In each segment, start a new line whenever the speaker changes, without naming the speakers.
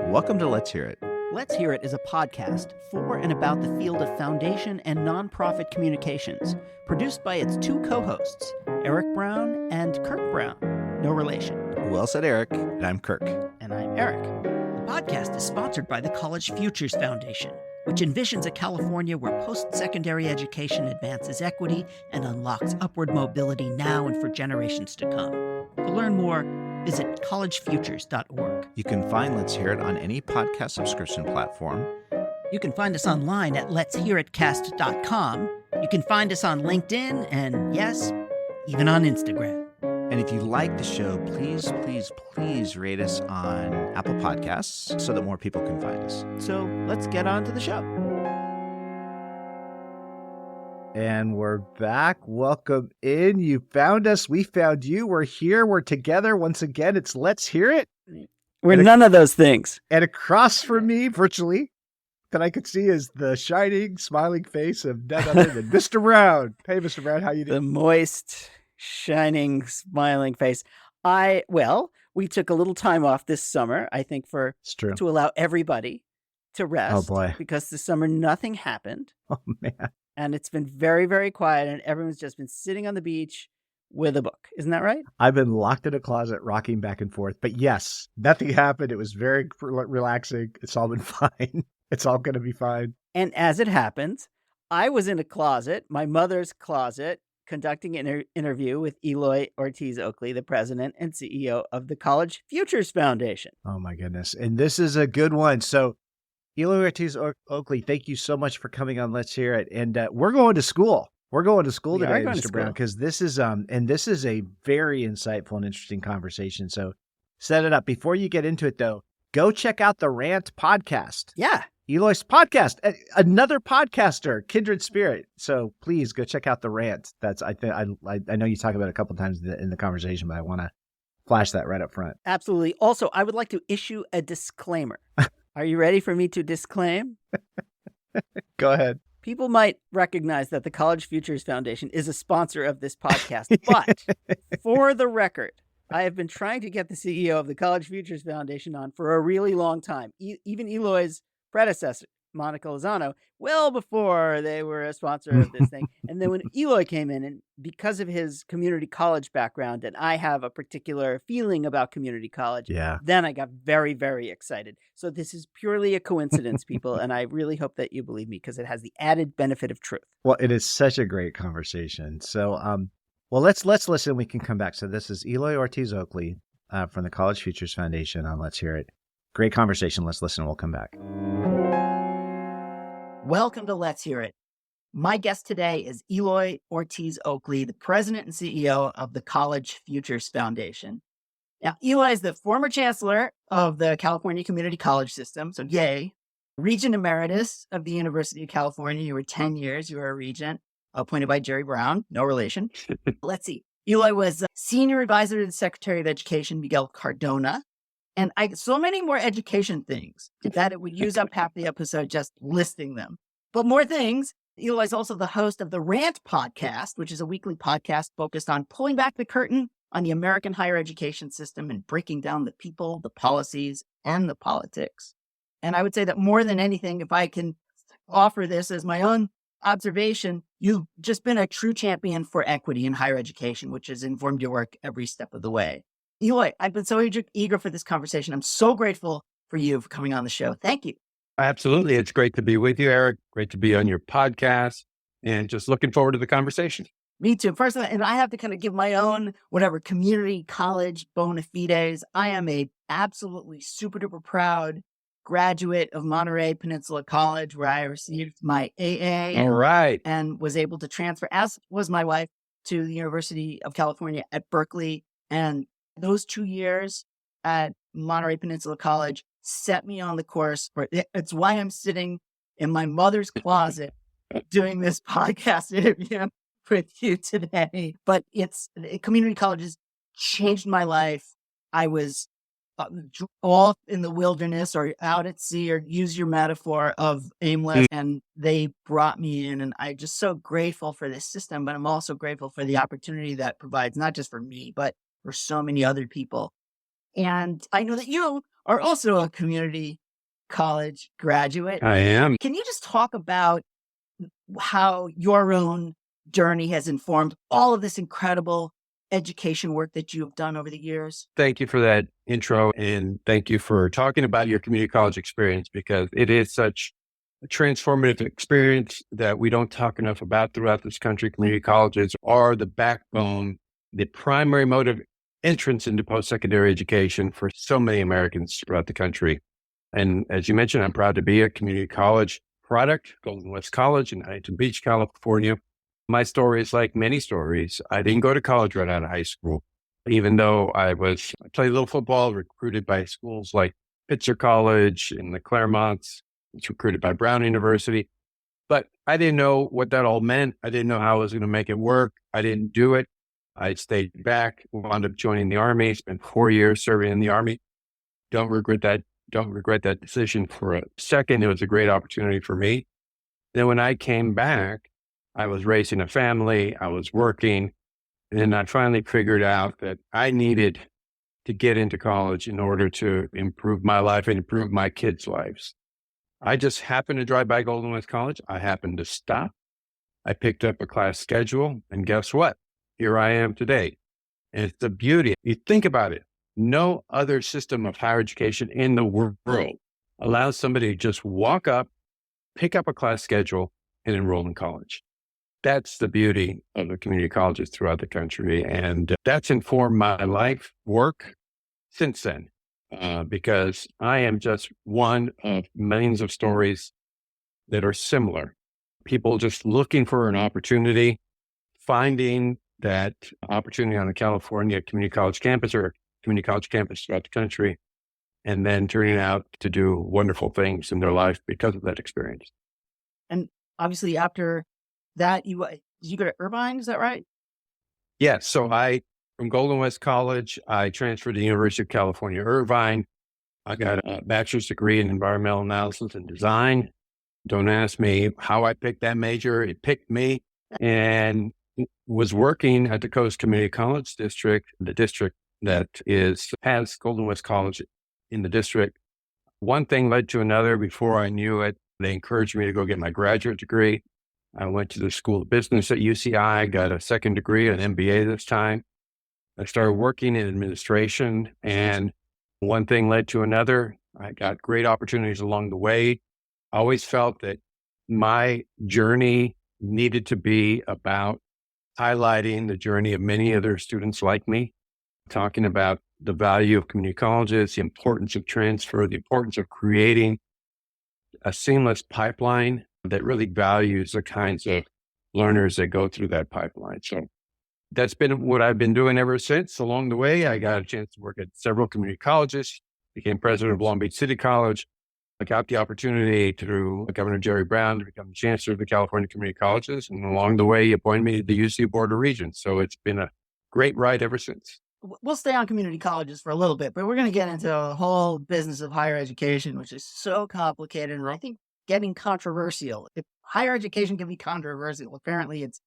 Welcome to Let's Hear It.
Let's Hear It is a podcast for and about the field of foundation and nonprofit communications, produced by its two co-hosts, Eric Brown and Kirk Brown. No relation.
Well said, Eric. And I'm Kirk.
And I'm Eric. The podcast is sponsored by the College Futures Foundation, which envisions a California where post-secondary education advances equity and unlocks upward mobility now and for generations to come. To learn more, visit collegefutures.org.
You can find Let's Hear It on any podcast subscription platform.
You can find us online at letshearitcast.com. You can find us on LinkedIn and, yes, even on Instagram.
And if you like the show, please rate us on Apple Podcasts so that more people can find us.
So let's get on to the show.
And we're back. Welcome in. You found us. We found you. We're here. We're together. Once again, it's Let's Hear It.
We're none of those things.
And across from me, virtually, that I could see is the shining, smiling face of none other than Mr. Brown. Hey, Mr. Brown, how you doing?
The moist, shining, smiling face. We took a little time off this summer, I think, to allow everybody to rest.
Oh, boy.
Because this summer, nothing happened.
Oh, man.
And it's been very, very quiet, and everyone's just been sitting on the beach with a book. Isn't that right?
I've been locked in a closet, rocking back and forth. But yes, nothing happened. It was very relaxing. It's all been fine. It's all going to be fine.
And as it happens, I was in a closet, my mother's closet, conducting an interview with Eloy Ortiz Oakley, the president and CEO of the College Futures Foundation.
Oh, my goodness. And this is a good one. So Eloy Ortiz Oakley, thank you so much for coming on Let's Hear It. And we're going to school. We're going to school today, Mr. Brown, because this is a very insightful and interesting conversation. So set it up. Before you get into it, though, go check out the Rant podcast.
Yeah.
Eloy's podcast, another podcaster, kindred spirit. So please go check out the Rant. I know you talk about it a couple of times in the conversation, but I want to flash that right up front.
Absolutely. Also, I would like to issue a disclaimer. Are you ready for me to disclaim?
Go ahead.
People might recognize that the College Futures Foundation is a sponsor of this podcast, but for the record, I have been trying to get the CEO of the College Futures Foundation on for a really long time. Even Eloy's predecessor, Monica Lozano, well before they were a sponsor of this thing. And then when Eloy came in, and because of his community college background, and I have a particular feeling about community college, then I got very, very excited. So this is purely a coincidence, people, and I really hope that you believe me because it has the added benefit of truth.
Well, it is such a great conversation. So, let's listen. We can come back. So this is Eloy Ortiz Oakley from the College Futures Foundation on Let's Hear It. Great conversation. Let's listen. We'll come back.
Welcome to Let's Hear It. My guest today is Eloy Ortiz Oakley, the president and CEO of the College Futures Foundation. Now, Eloy is the former chancellor of the California Community College System, so yay. Regent Emeritus of the University of California. You were 10 years. You were a regent, appointed by Jerry Brown. No relation. Let's see. Eloy was senior advisor to the Secretary of Education, Miguel Cardona. And so many more education things that it would use up half the episode just listing them. But more things. Eloy is also the host of the Rant podcast, which is a weekly podcast focused on pulling back the curtain on the American higher education system and breaking down the people, the policies, and the politics. And I would say that more than anything, if I can offer this as my own observation, you've just been a true champion for equity in higher education, which has informed your work every step of the way. Eloy, I've been so eager for this conversation. I'm so grateful for you for coming on the show. Thank you.
Absolutely. It's great to be with you, Eric. Great to be on your podcast and just looking forward to the conversation.
Me too. First, and I have to kind of give my own, community college bona fides. I am a absolutely super duper proud graduate of Monterey Peninsula College, where I received my AA.
All right.
And was able to transfer, as was my wife, to the University of California at Berkeley. And those 2 years at Monterey Peninsula College set me on the course for it's why I'm sitting in my mother's closet doing this podcast interview with you today. But community colleges changed my life. I was off in the wilderness or out at sea, or use your metaphor of aimless, and they brought me in. And I'm just so grateful for this system, but I'm also grateful for the opportunity that provides, not just for me, but for so many other people. And I know that you are also a community college graduate.
I am.
Can you just talk about how your own journey has informed all of this incredible education work that you have done over the years?
Thank you for that intro, and thank you for talking about your community college experience, because it is such a transformative experience that we don't talk enough about throughout this country. Community colleges are the backbone, the primary mode of entrance into post-secondary education for so many Americans throughout the country. And as you mentioned, I'm proud to be a community college product, Golden West College in Huntington Beach, California. My story is like many stories. I didn't go to college right out of high school, even though I played a little football, recruited by schools like Pitzer College and the Claremonts, was recruited by Brown University. But I didn't know what that all meant. I didn't know how I was going to make it work. I didn't do it. I stayed back, wound up joining the Army, spent 4 years serving in the Army. Don't regret that decision for a second. It was a great opportunity for me. Then when I came back, I was raising a family, I was working, and then I finally figured out that I needed to get into college in order to improve my life and improve my kids' lives. I just happened to drive by Golden West College. I happened to stop. I picked up a class schedule, and guess what? Here I am today. And it's the beauty. You think about it. No other system of higher education in the world allows somebody to just walk up, pick up a class schedule, and enroll in college. That's the beauty of the community colleges throughout the country. And that's informed my life work since then, because I am just one of millions of stories that are similar. People just looking for an opportunity, finding that opportunity on a California community college campus or community college campus throughout the country, and then turning out to do wonderful things in their life because of that experience.
And obviously after that, did you go to Irvine? Is that right?
Yeah. So from Golden West College, I transferred to the University of California, Irvine. I got a bachelor's degree in environmental analysis and design. Don't ask me how I picked that major. It picked me, and was working at the Coast Community College District, the district that has Golden West College in the district. One thing led to another. Before I knew it, they encouraged me to go get my graduate degree. I went to the School of Business at UCI, got a second degree, an MBA this time. I started working in administration, and one thing led to another. I got great opportunities along the way. I always felt that my journey needed to be about highlighting the journey of many other students like me, talking about the value of community colleges, the importance of transfer, the importance of creating a seamless pipeline that really values the kinds of learners that go through that pipeline. So that's been what I've been doing ever since. Along the way, I got a chance to work at several community colleges, became president of Long Beach City College. I got the opportunity through Governor Jerry Brown to become the Chancellor of the California Community Colleges. And along the way, he appointed me to the UC Board of Regents. So it's been a great ride ever since.
We'll stay on community colleges for a little bit, but we're going to get into the whole business of higher education, which is so complicated and I think getting controversial. If higher education can be controversial, apparently it's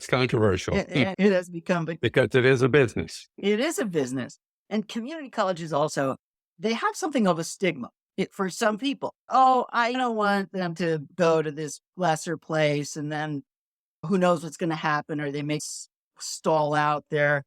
controversial.
It has become
because it is a business.
It is a business. And community colleges also, they have something of a stigma. For some people, I don't want them to go to this lesser place and then who knows what's going to happen, or they may stall out there.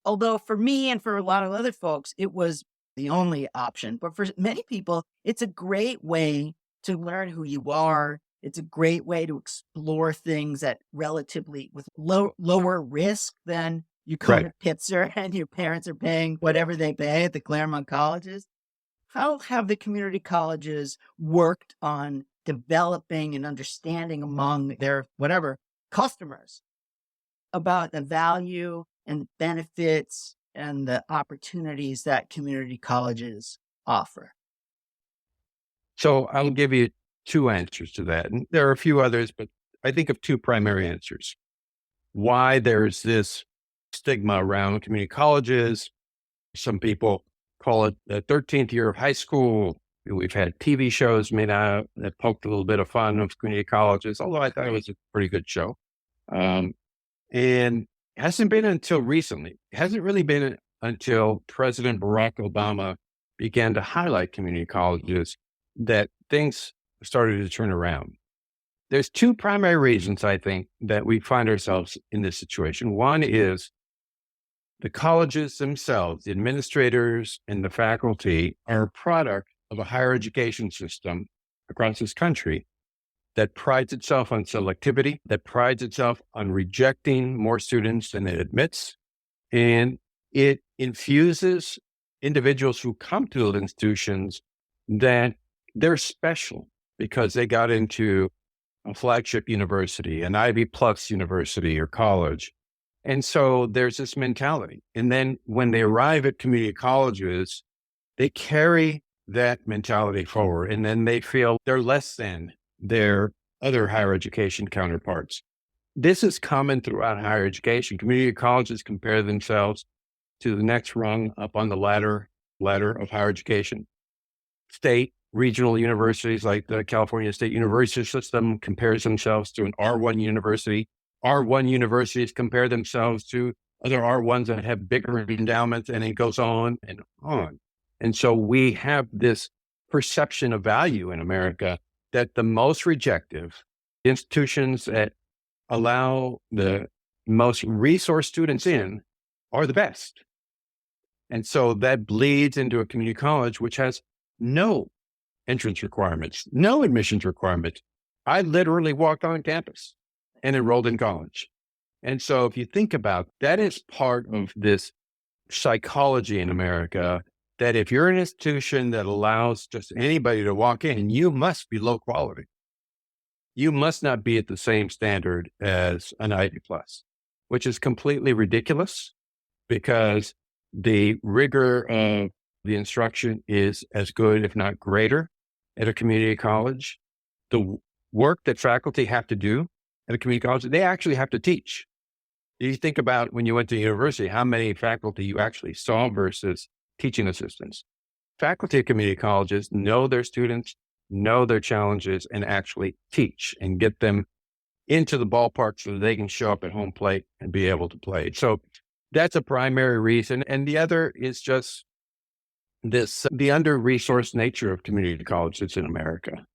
Although for me and for a lot of other folks, it was the only option. But for many people, it's a great way to learn who you are. It's a great way to explore things at relatively with lower risk than you go to Pitzer and your parents are paying whatever they pay at the Claremont colleges. How have the community colleges worked on developing and understanding among their customers about the value and the benefits and the opportunities that community colleges offer?
So I'll give you two answers to that. And there are a few others, but I think of two primary answers. Why there's this stigma around community colleges. Some people call it the 13th year of high school. We've had TV shows made out that poked a little bit of fun of community colleges, although I thought it was a pretty good show. And it hasn't been until recently. It hasn't really been until President Barack Obama began to highlight community colleges, that things started to turn around. There's two primary reasons, I think, that we find ourselves in this situation. One is the colleges themselves, the administrators and the faculty, are a product of a higher education system across this country that prides itself on selectivity, that prides itself on rejecting more students than it admits. And it infuses individuals who come to those institutions that they're special because they got into a flagship university, an Ivy Plus university or college. And so there's this mentality. And then when they arrive at community colleges, they carry that mentality forward. And then they feel they're less than their other higher education counterparts. This is common throughout higher education. Community colleges compare themselves to the next rung up on the ladder of higher education. State, regional universities like the California State University System compares themselves to an R1 university. R1 universities compare themselves to other R1s that have bigger endowments, and it goes on and on. And so we have this perception of value in America that the most rejective institutions that allow the most resource students in are the best. And so that bleeds into a community college, which has no entrance requirements, no admissions requirements. I literally walked on campus and enrolled in college. And so if you think about that, is part of this psychology in America, that if you're an institution that allows just anybody to walk in, you must be low quality. You must not be at the same standard as an Ivy Plus, which is completely ridiculous because the rigor of the instruction is as good, if not greater, at a community college. The work that faculty have to do at a community college, they actually have to teach. You think about when you went to university, how many faculty you actually saw versus teaching assistants. Faculty at community colleges know their students, know their challenges, and actually teach and get them into the ballpark so that they can show up at home plate and be able to play. So that's a primary reason. And the other is just the under-resourced nature of community colleges in America.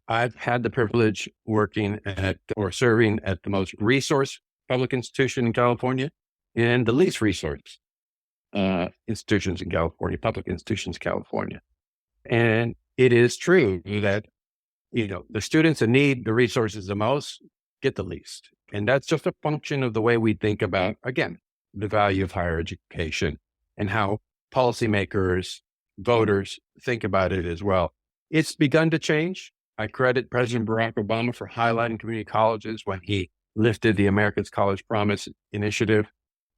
I've had the privilege working at or serving at the most resource public institution in California and the least resource institutions in California, public institutions in California. And it is true that, the students that need the resources the most get the least. And that's just a function of the way we think about, again, the value of higher education and how policymakers, voters think about it as well. It's begun to change. I credit President Barack Obama for highlighting community colleges when he lifted the America's College Promise initiative,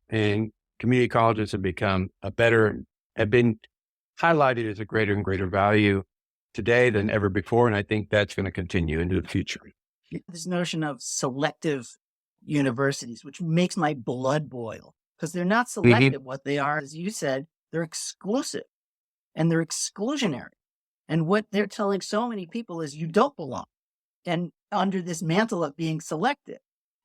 and community colleges have been highlighted as a greater and greater value today than ever before. And I think that's going to continue into the future.
This notion of selective universities, which makes my blood boil, because they're not selective. What they are, as you said, they're exclusive and they're exclusionary. And what they're telling so many people is you don't belong, and under this mantle of being selective.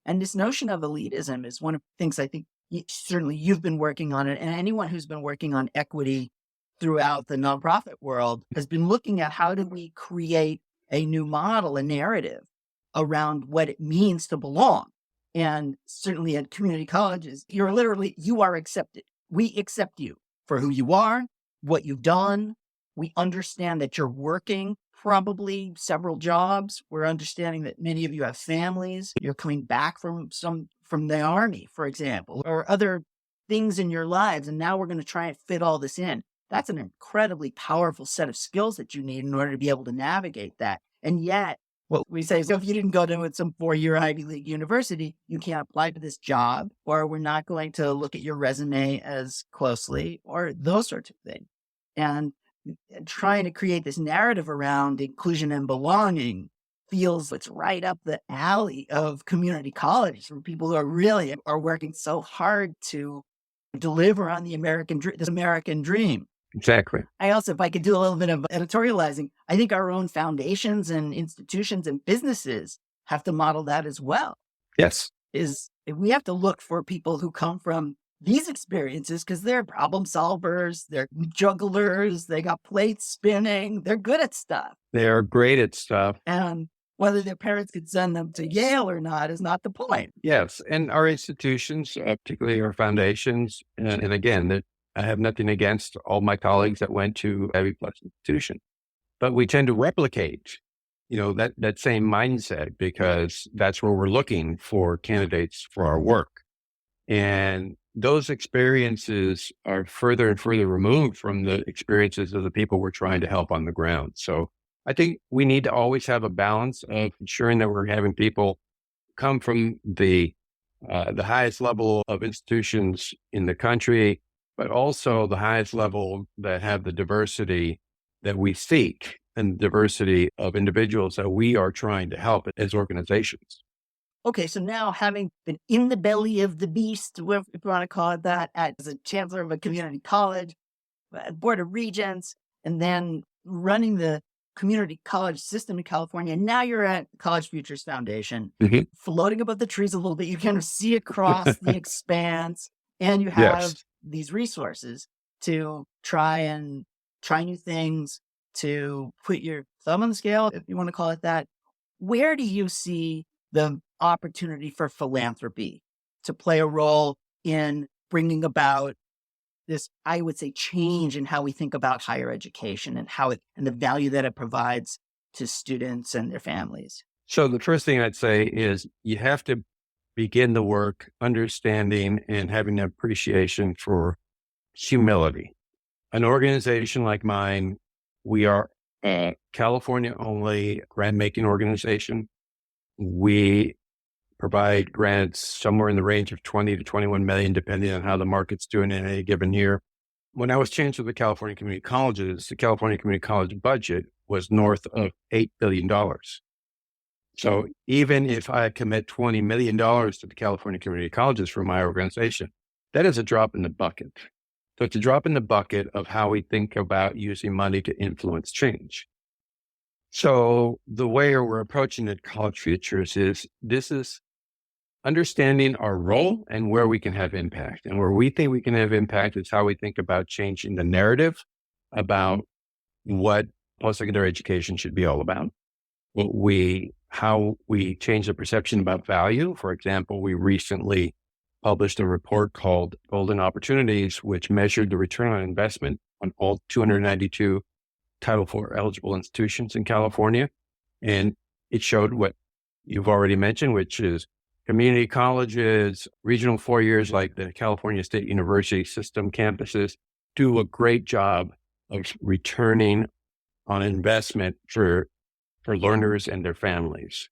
And this notion of elitism is one of the things I think certainly you've been working on it. And anyone who's been working on equity throughout the nonprofit world has been looking at how do we create a new model, a narrative around what it means to belong. And certainly at community colleges, you are accepted. We accept you for who you are, what you've done. We understand that you're working probably several jobs. We're understanding that many of you have families. You're coming back from the Army, for example, or other things in your lives. And now we're going to try and fit all this in. That's an incredibly powerful set of skills that you need in order to be able to navigate that. And yet, what we say is, if you didn't go to some 4-year Ivy League university, you can't apply to this job, or we're not going to look at your resume as closely, or those sorts of things. And trying to create this narrative around inclusion and belonging feels it's right up the alley of community colleges, for people who are working so hard to deliver on this American dream.
Exactly.
I also, if I could do a little bit of editorializing, I think our own foundations and institutions and businesses have to model that as well.
Yes.
We have to look for people who come from these experiences because they're problem solvers, they're jugglers, they got plates spinning, they're good at stuff.
They're great at stuff.
And whether their parents could send them to Yale or not is not the point.
Yes. And our institutions, particularly our foundations, and again, I have nothing against all my colleagues that went to Ivy Plus institution, but we tend to replicate, that same mindset because that's where we're looking for candidates for our work. And those experiences are further and further removed from the experiences of the people we're trying to help on the ground. So I think we need to always have a balance of ensuring that we're having people come from the highest level of institutions in the country, but also the highest level that have the diversity that we seek and diversity of individuals that we are trying to help as organizations.
Okay, so now having been in the belly of the beast, if you want to call it that, as a chancellor of a community college, board of regents, and then running the community college system in California, now you're at College Futures Foundation, floating above the trees a little bit. You can see across the expanse, and you have these resources to try new things, to put your thumb on the scale, if you want to call it that. Where do you see the opportunity for philanthropy to play a role in bringing about this, I would say, change in how we think about higher education and and the value that it provides to students and their families?
So the first thing I'd say is you have to begin the work understanding and having an appreciation for humility. An organization like mine, we are a California-only grant-making organization. We provide grants somewhere in the range of 20 to 21 million, depending on how the market's doing in any given year. When I was chancellor of the California Community Colleges, the California Community College budget was north of $8 billion. So even if I commit $20 million to the California Community Colleges for my organization, that is a drop in the bucket. So it's a drop in the bucket of how we think about using money to influence change. So the way we're approaching it, College Futures, is understanding our role and where we can have impact. And where we think we can have impact is how we think about changing the narrative about what post-secondary education should be all about. How we change the perception about value. For example, we recently published a report called Golden Opportunities, which measured the return on investment on all 292 Title IV eligible institutions in California. And it showed what you've already mentioned, which is community colleges, regional 4 years like the California State University system campuses do a great job of returning on investment for learners and their families.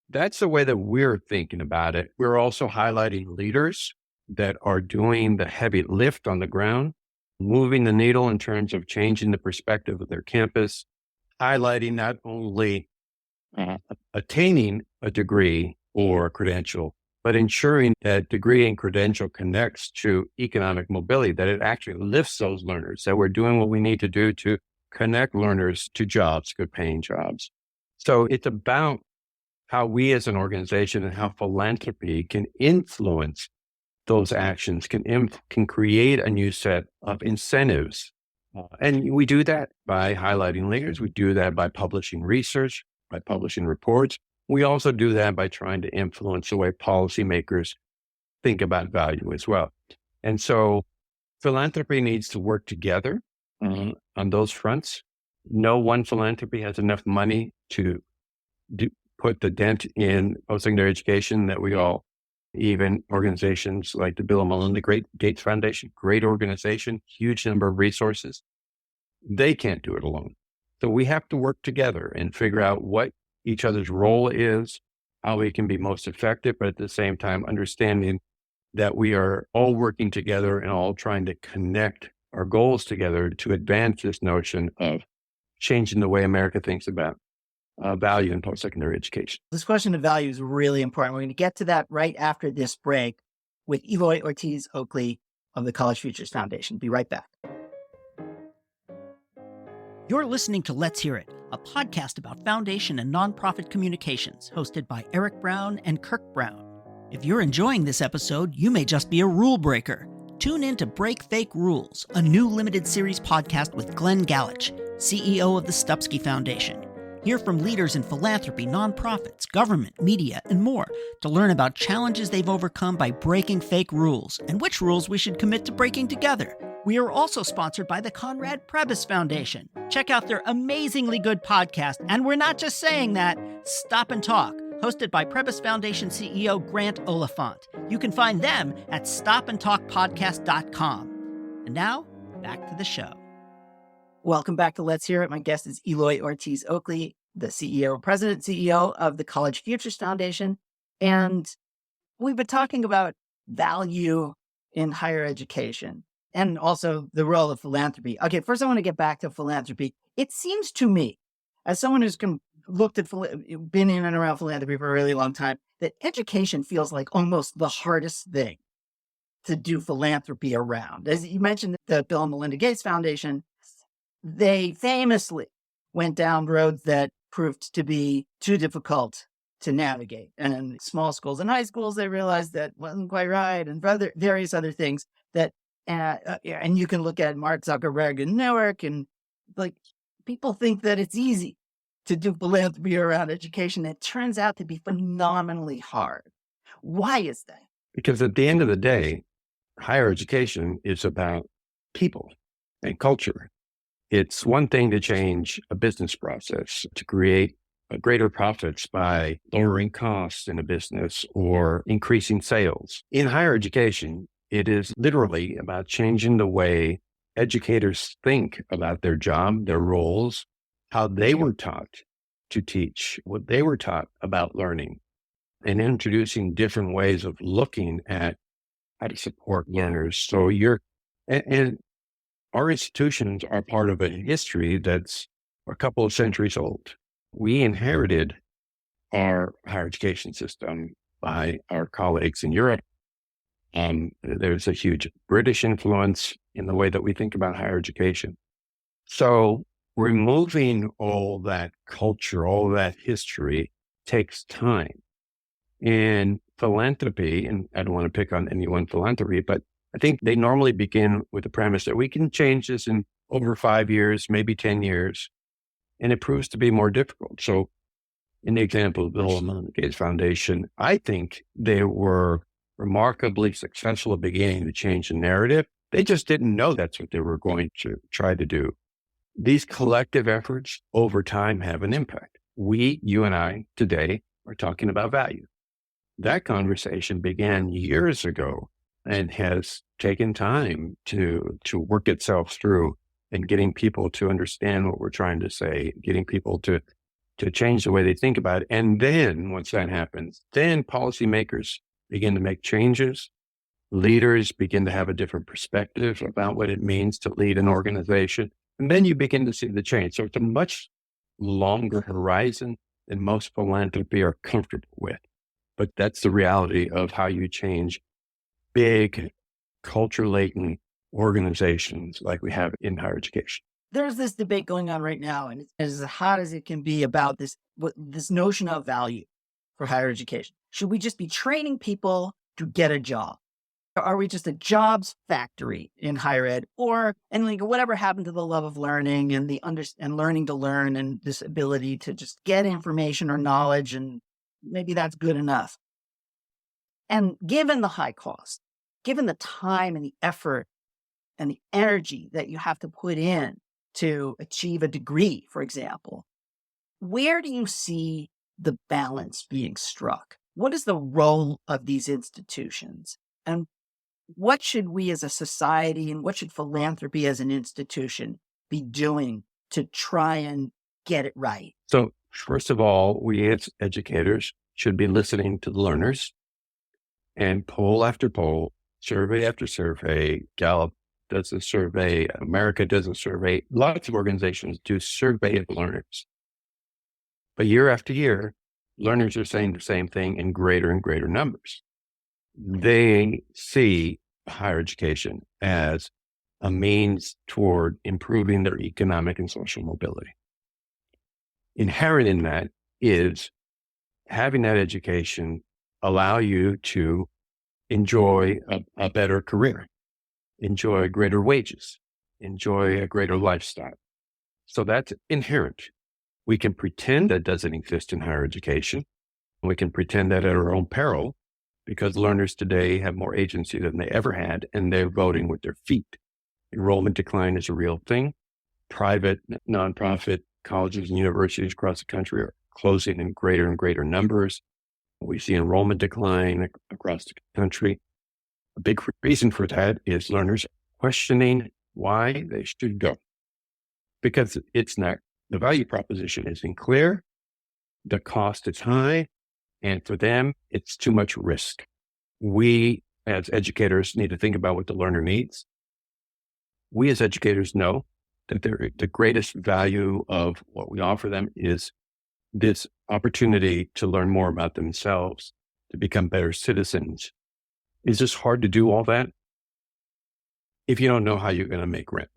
That's the way that we're thinking about it. We're also highlighting leaders that are doing the heavy lift on the ground, moving the needle in terms of changing the perspective of their campus, highlighting not only attaining a degree or a credential, but ensuring that degree and credential connects to economic mobility, that it actually lifts those learners, that we're doing what we need to do to connect learners to jobs, good paying jobs. So it's about how we as an organization and how philanthropy can influence those actions, can create a new set of incentives. And we do that by highlighting leaders. We do that by publishing research, by publishing reports. We also do that by trying to influence the way policymakers think about value as well. And so philanthropy needs to work together on those fronts. No one philanthropy has enough money to put the dent in post-secondary education that we all, even organizations like the Bill and Melinda Gates Foundation, great organization, huge number of resources. They can't do it alone. So we have to work together and figure out what each other's role is, how we can be most effective, but at the same time, understanding that we are all working together and all trying to connect our goals together to advance this notion of changing the way America thinks about value in post-secondary education.
This question of value is really important. We're going to get to that right after this break with Eloy Ortiz Oakley of the College Futures Foundation. Be right back. You're listening to Let's Hear It, a podcast about foundation and nonprofit communications, hosted by Eric Brown and Kirk Brown. If you're enjoying this episode, you may just be a rule breaker.
Tune in to Break Fake Rules, a new limited series podcast with Glenn Galich, CEO of the Stupsky Foundation. Hear from leaders in philanthropy, nonprofits, government, media, and more to learn about challenges they've overcome by breaking fake rules and which rules we should commit to breaking together. We are also sponsored by the Conrad Prebys Foundation. Check out their amazingly good podcast, and we're not just saying that, Stop and Talk, hosted by Prebys Foundation CEO Grant Oliphant. You can find them at stopandtalkpodcast.com. And now, back to the show.
Welcome back to Let's Hear It. My guest is Eloy Ortiz Oakley, the President CEO of the College Futures Foundation. And we've been talking about value in higher education and also the role of philanthropy. Okay, first I want to get back to philanthropy. It seems to me, as someone who's looked at, been in and around philanthropy for a really long time, that education feels like almost the hardest thing to do philanthropy around. As you mentioned, the Bill and Melinda Gates Foundation, they famously went down roads that proved to be too difficult to navigate. And in small schools and high schools, they realized that wasn't quite right, and various other things that, and you can look at Mark Zuckerberg in Newark, and like people think that it's easy to do philanthropy around education. It turns out to be phenomenally hard. Why is that?
Because at the end of the day, higher education is about people and culture. It's one thing to change a business process, to create greater profits by lowering costs in a business or increasing sales. In higher education, it is literally about changing the way educators think about their job, their roles, how they were taught to teach, what they were taught about learning, and introducing different ways of looking at how to support learners. So and our institutions are part of a history that's a couple of centuries old. We inherited our higher education system by our colleagues in Europe. There's a huge British influence in the way that we think about higher education. So removing all that culture, all that history takes time. And philanthropy, and I don't want to pick on any one philanthropy, but I think they normally begin with the premise that we can change this in over 5 years, maybe 10 years, and it proves to be more difficult. So in the example of the Bill and Melinda Gates Foundation, I think they were remarkably successful at beginning to change the narrative. They just didn't know that's what they were going to try to do. These collective efforts over time have an impact. You and I today are talking about value. That conversation began years ago and has taken time to work itself through and getting people to understand what we're trying to say, getting people to change the way they think about it. And then once that happens, then policymakers begin to make changes. Leaders begin to have a different perspective about what it means to lead an organization. And then you begin to see the change. So it's a much longer horizon than most philanthropy are comfortable with. But that's the reality of how you change big culture latent organizations like we have in higher education.
There's this debate going on right now, and it's as hot as it can be about this notion of value for higher education. Should we just be training people to get a job? Are we just a jobs factory in higher ed? And like whatever happened to the love of learning and and learning to learn and this ability to just get information or knowledge, and maybe that's good enough. And given the high cost, given the time and the effort and the energy that you have to put in to achieve a degree, for example, where do you see the balance being struck? What is the role of these institutions? And what should we as a society and what should philanthropy as an institution be doing to try and get it right?
So first of all, we as educators should be listening to the learners, and poll after poll, survey after survey, Gallup does a survey, America does a survey, lots of organizations do survey of learners. But year after year, learners are saying the same thing in greater and greater numbers. They see higher education as a means toward improving their economic and social mobility. Inherent in that is having that education allow you to enjoy a better career. enjoy greater wages, enjoy a greater lifestyle. So that's inherent. We can pretend that doesn't exist in higher education. We can pretend that at our own peril, because learners today have more agency than they ever had, and they're voting with their feet. Enrollment decline is a real thing. Private, nonprofit colleges and universities across the country are closing in greater and greater numbers. We see enrollment decline across the country. A big reason for that is learners questioning why they should go, because it's not, the value proposition isn't clear, the cost is high, and for them, it's too much risk. We, as educators, need to think about what the learner needs. We, as educators, know that the greatest value of what we offer them is this opportunity to learn more about themselves, to become better citizens. It's just hard to do all that if you don't know how you're going to make rent,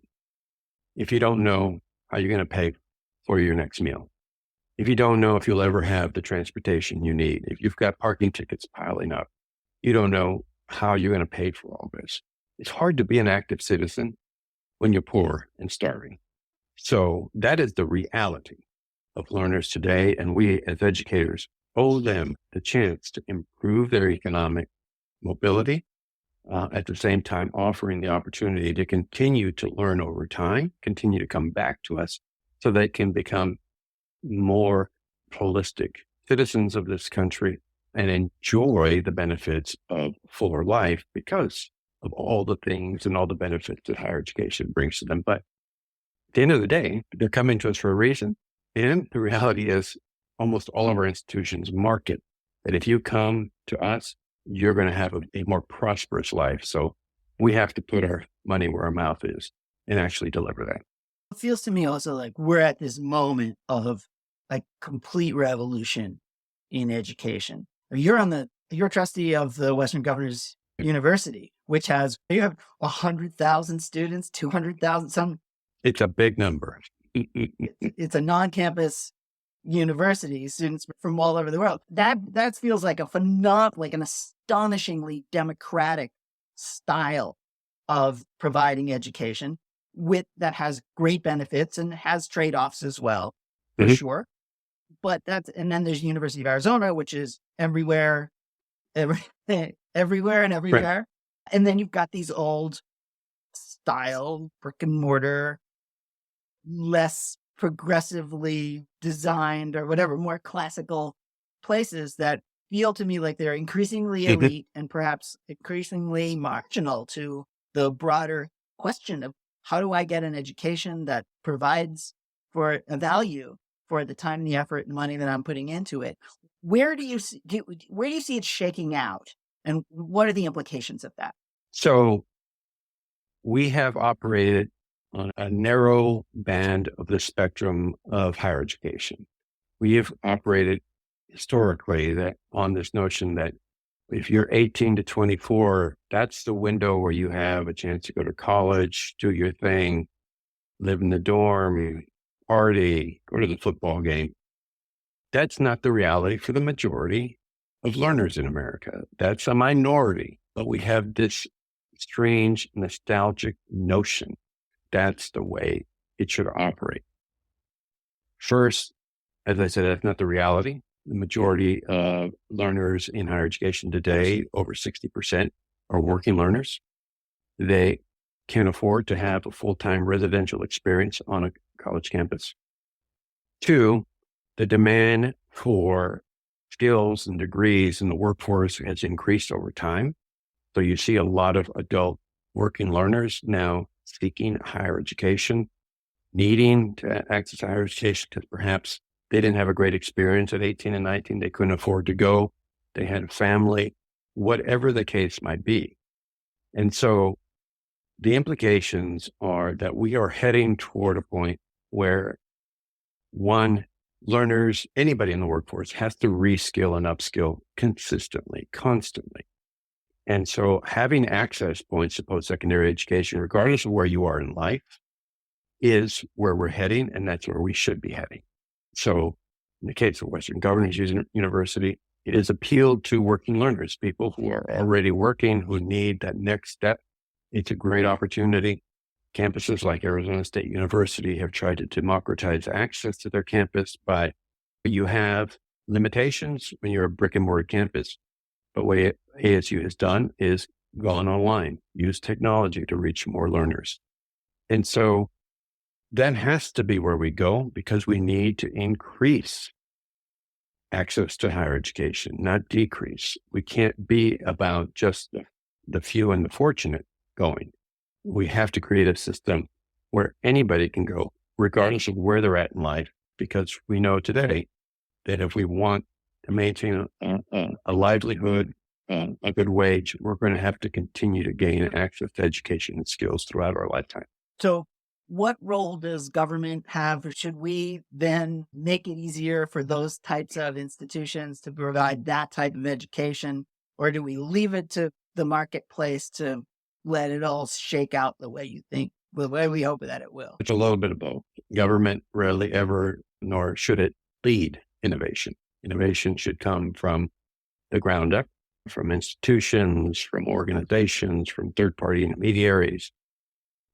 if you don't know how you're going to pay for your next meal, if you don't know if you'll ever have the transportation you need, if you've got parking tickets piling up, you don't know how you're going to pay for all this. It's hard to be an active citizen when you're poor and starving. So that is the reality of learners today. And we as educators owe them the chance to improve their economic mobility, at the same time offering the opportunity to continue to learn over time, continue to come back to us so they can become more holistic citizens of this country and enjoy the benefits of fuller life because of all the things and all the benefits that higher education brings to them. But at the end of the day, they're coming to us for a reason. And the reality is almost all of our institutions market that if you come to us, you're going to have a more prosperous life. So we have to put our money where our mouth is and actually deliver that.
It feels to me also like we're at this moment of like complete revolution in education. You're a trustee of the Western Governors University, which you have 100,000 students, 200,000, some.
It's a big number.
It's a non-campus university, students from all over the world. That feels like like an astonishingly democratic style of providing education that has great benefits and has trade-offs as well, for sure. But and then there's University of Arizona, which is everywhere and everywhere. Right. And then you've got these old style brick and mortar, less progressively designed or whatever, more classical places that feel to me like they're increasingly elite and perhaps increasingly marginal to the broader question of how do I get an education that provides for a value for the time, the effort, and money that I'm putting into it. Where do you see it shaking out, and what are the implications of that?
So we have operated on a narrow band of the spectrum of higher education. We have operated historically that on this notion that if you're 18 to 24, that's the window where you have a chance to go to college, do your thing, live in the dorm, party, go to the football game. That's not the reality for the majority of learners in America. That's a minority, but we have this strange nostalgic notion that's the way it should operate. First, as I said, that's not the reality. The majority of learners in higher education today, over 60%, are working learners. They can't afford to have a full-time residential experience on a college campus. Two, the demand for skills and degrees in the workforce has increased over time. So you see a lot of adult working learners now seeking higher education, needing to access higher education because perhaps they didn't have a great experience at 18 and 19. They couldn't afford to go. They had a family, whatever the case might be. And so the implications are that we are heading toward a point where learners, anybody in the workforce has to reskill and upskill consistently, constantly. And so having access points to post-secondary education, regardless of where you are in life, is where we're heading, and that's where we should be heading. So in the case of Western Governors University, it is appealed to working learners, people who are already working, who need that next step It's a great opportunity. Campuses like Arizona State University have tried to democratize access to their campus, but you have limitations when you're a brick and mortar campus. But what ASU has done is gone online, used technology to reach more learners. And so that has to be where we go, because we need to increase access to higher education, not decrease. We can't be about just the few and the fortunate going. We have to create a system where anybody can go, regardless of where they're at in life, because we know today that if we want to maintain a livelihood, a good wage, we're going to have to continue to gain access to education and skills throughout our lifetime.
So what role does government have, or should we then make it easier for those types of institutions to provide that type of education? Or do we leave it to the marketplace to let it all shake out the way you think, the way we hope that it will?
It's a little bit of both. Government rarely ever, nor should it, lead innovation. Innovation should come from the ground up, from institutions, from organizations, from third-party intermediaries.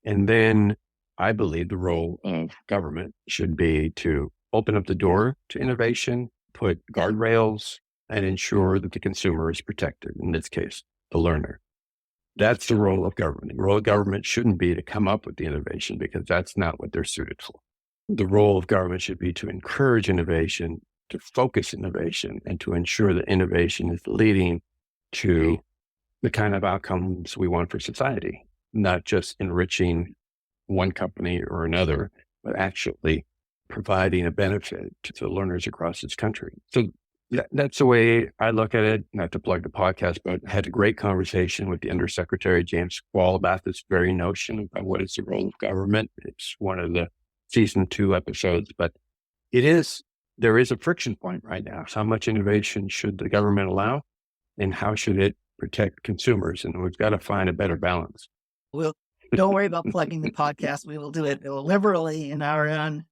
And then I believe the role of government should be to open up the door to innovation, put guardrails, and ensure that the consumer is protected, in this case, the learner. That's the role of government. The role of government shouldn't be to come up with the innovation, because that's not what they're suited for. The role of government should be to encourage innovation, to focus innovation, and to ensure that innovation is leading to the kind of outcomes we want for society, not just enriching one company or another, but actually providing a benefit to the learners across this country. So that's the way I look at it. Not to plug the podcast, but I had a great conversation with the Undersecretary James Squall about this very notion of what is the role of government. It's one of the season 2 episodes, but there is a friction point right now. How much innovation should the government allow, and how should it protect consumers? And we've got to find a better balance.
Well, don't worry about plugging the podcast. We will do it liberally in our own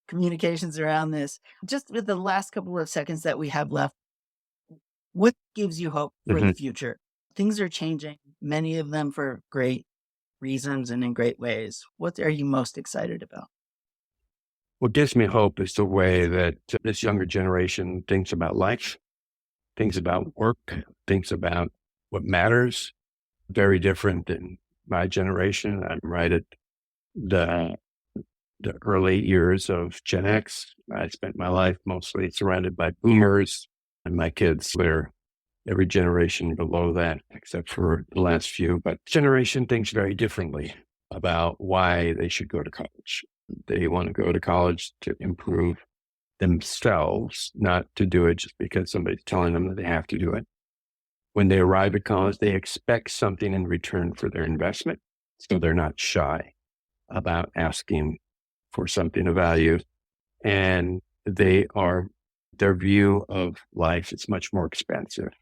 communications around this. Just with the last couple of seconds that we have left, what gives you hope for the future? Things are changing, many of them for great reasons and in great ways. What are you most excited about?
What gives me hope is the way that this younger generation thinks about life, thinks about work, thinks about what matters. Very different than my generation. I'm right at the early years of Gen X. I spent my life mostly surrounded by boomers, and my kids, they're every generation below that, except for the last few. But generation thinks very differently about why they should go to college. They want to go to college to improve themselves, not to do it just because somebody's telling them that they have to do it. When they arrive at college, they expect something in return for their investment. So they're not shy about asking for something of value. And their view of life is much more expansive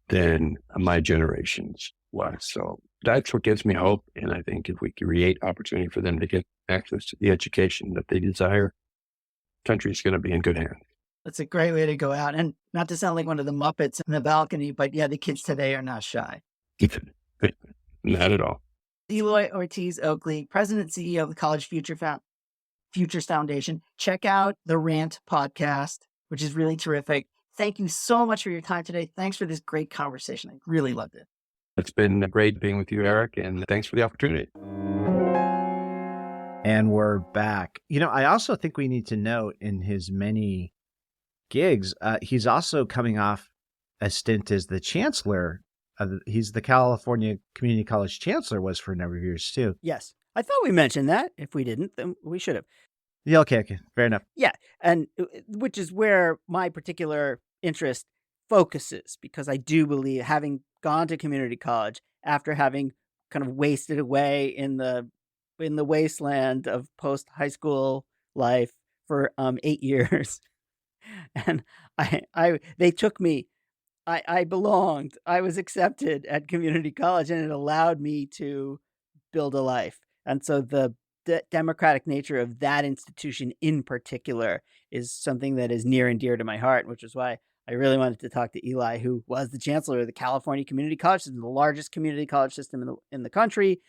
than my generation's was. So that's what gives me hope. And I think if we create opportunity for them to get access to the education that they desire, the country is going to be in good hands.
That's a great way to go out. And not to sound like one of the Muppets in the balcony, but yeah, the kids today are not shy.
Not at all.
Eloy Ortiz Oakley, President and CEO of the College Futures Foundation. Check out the Rant podcast, which is really terrific. Thank you so much for your time today. Thanks for this great conversation. I really loved it.
It's been great being with you, Eric, and thanks for the opportunity.
And we're back. I also think we need to note in his many gigs, he's also coming off a stint as the Chancellor. He's the California Community College Chancellor, was for a number of years too.
Yes. I thought we mentioned that. If we didn't, then we should have.
Yeah, okay. Fair enough.
Yeah. And which is where my particular interest focuses, because I do believe, having gone to community college after having kind of wasted away in the wasteland of post high school life for 8 years, and they took me. I belonged. I was accepted at community college, and it allowed me to build a life. And so the democratic nature of that institution in particular is something that is near and dear to my heart, which is why
I really wanted to talk to Eli, who was the chancellor of the California Community College System, the largest community college system in the country,